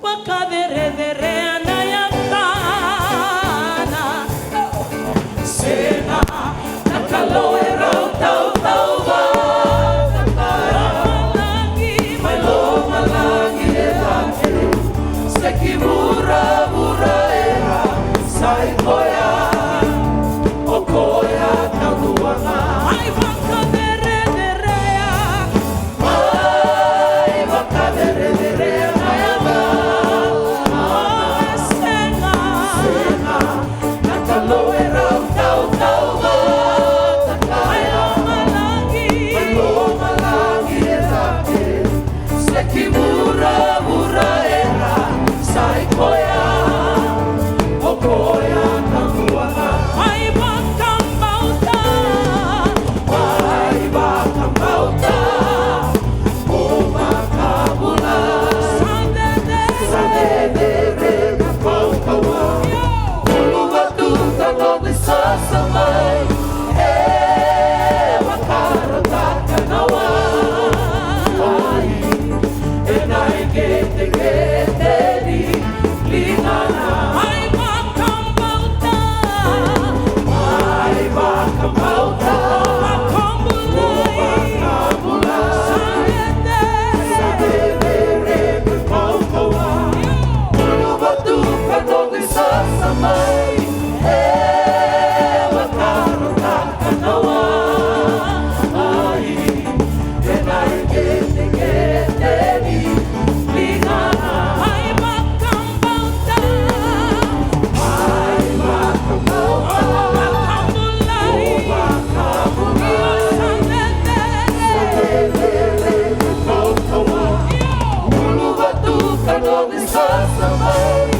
vakacerecereya na Yacana. Sena nakaloera tau malangi elate seki mura era sai koya okoya taguanga ai vakacerecereya na Yacana. Sena nakaloera tau malangi elate seki mura era sai koya okoya taguanga ai vakambauta o vakabula sadedere kakaukaua uluvatuta no visasamai vakarotakanawa ai enai keteketeri lingana ai vakambauta sadedere kakaukaua uluvatuta no visasamai vakarotakanawa ai enai keteketeri lingana ai vakambauta sadedere kakaukaua uluvatuta no visasamai